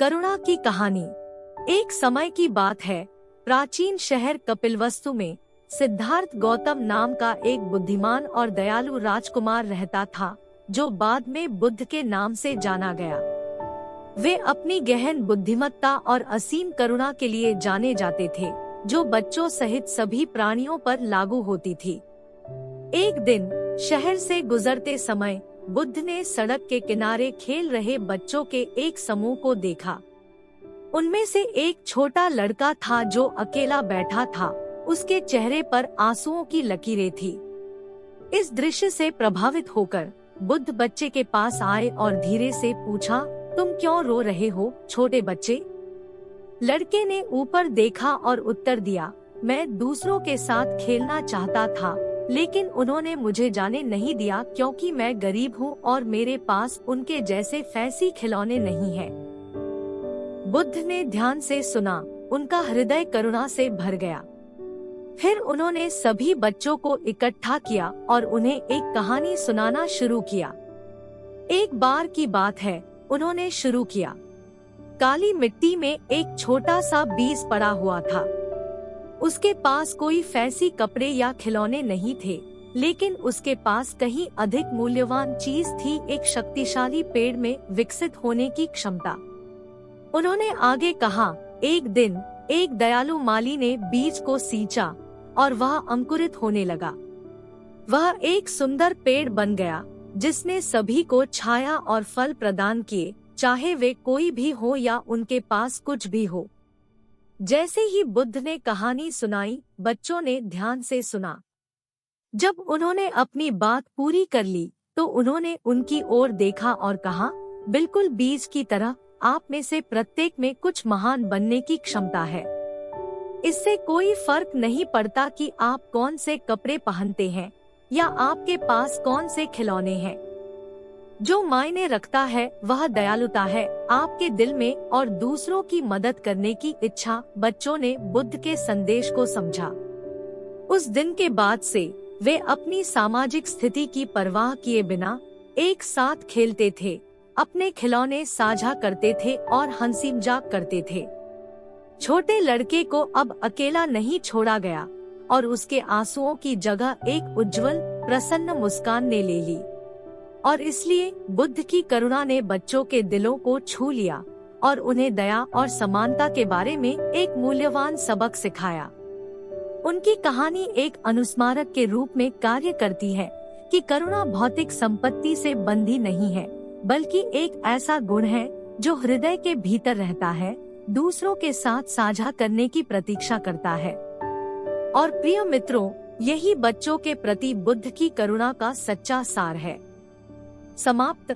करुणा की कहानी। एक समय की बात है, प्राचीन शहर कपिलवस्तु में सिद्धार्थ गौतम नाम का एक बुद्धिमान और दयालु राजकुमार रहता था, जो बाद में बुद्ध के नाम से जाना गया। वे अपनी गहन बुद्धिमत्ता और असीम करुणा के लिए जाने जाते थे, जो बच्चों सहित सभी प्राणियों पर लागू होती थी। एक दिन शहर से गुजरते समय बुद्ध ने सड़क के किनारे खेल रहे बच्चों के एक समूह को देखा। उनमें से एक छोटा लड़का था जो अकेला बैठा था। उसके चेहरे पर आंसुओं की लकीरें थी। इस दृश्य से प्रभावित होकर बुद्ध बच्चे के पास आए और धीरे से पूछा, तुम क्यों रो रहे हो, छोटे बच्चे? लड़के ने ऊपर देखा और उत्तर दिया, मैं दूसरों के साथ खेलना चाहता था, लेकिन उन्होंने मुझे जाने नहीं दिया क्योंकि मैं गरीब हूँ और मेरे पास उनके जैसे फैंसी खिलौने नहीं हैं। बुद्ध ने ध्यान से सुना, उनका हृदय करुणा से भर गया। फिर उन्होंने सभी बच्चों को इकट्ठा किया और उन्हें एक कहानी सुनाना शुरू किया। एक बार की बात है, उन्होंने शुरू किया। काली मिट्टी में एक छोटा सा बीज पड़ा हुआ था। उसके पास कोई फैंसी कपड़े या खिलौने नहीं थे, लेकिन उसके पास कहीं अधिक मूल्यवान चीज थी, एक शक्तिशाली पेड़ में विकसित होने की क्षमता। उन्होंने आगे कहा, एक दिन एक दयालु माली ने बीज को सींचा और वह अंकुरित होने लगा। वह एक सुंदर पेड़ बन गया, जिसने सभी को छाया और फल प्रदान किए, चाहे वे कोई भी हो या उनके पास कुछ भी हो। जैसे ही बुद्ध ने कहानी सुनाई, बच्चों ने ध्यान से सुना। जब उन्होंने अपनी बात पूरी कर ली, तो उन्होंने उनकी ओर देखा और कहा, बिल्कुल बीज की तरह आप में से प्रत्येक में कुछ महान बनने की क्षमता है। इससे कोई फर्क नहीं पड़ता कि आप कौन से कपड़े पहनते हैं या आपके पास कौन से खिलौने हैं। जो मायने रखता है वह दयालुता है आपके दिल में और दूसरों की मदद करने की इच्छा। बच्चों ने बुद्ध के संदेश को समझा। उस दिन के बाद से वे अपनी सामाजिक स्थिति की परवाह किए बिना एक साथ खेलते थे, अपने खिलौने साझा करते थे और हंसी मजाक करते थे। छोटे लड़के को अब अकेला नहीं छोड़ा गया और उसके आंसुओं की जगह एक उज्जवल प्रसन्न मुस्कान ने ले ली। और इसलिए बुद्ध की करुणा ने बच्चों के दिलों को छू लिया और उन्हें दया और समानता के बारे में एक मूल्यवान सबक सिखाया। उनकी कहानी एक अनुस्मारक के रूप में कार्य करती है कि करुणा भौतिक संपत्ति से बंधी नहीं है, बल्कि एक ऐसा गुण है जो हृदय के भीतर रहता है, दूसरों के साथ साझा करने की प्रतीक्षा करता है। और प्रिय मित्रों, यही बच्चों के प्रति बुद्ध की करुणा का सच्चा सार है। समाप्त।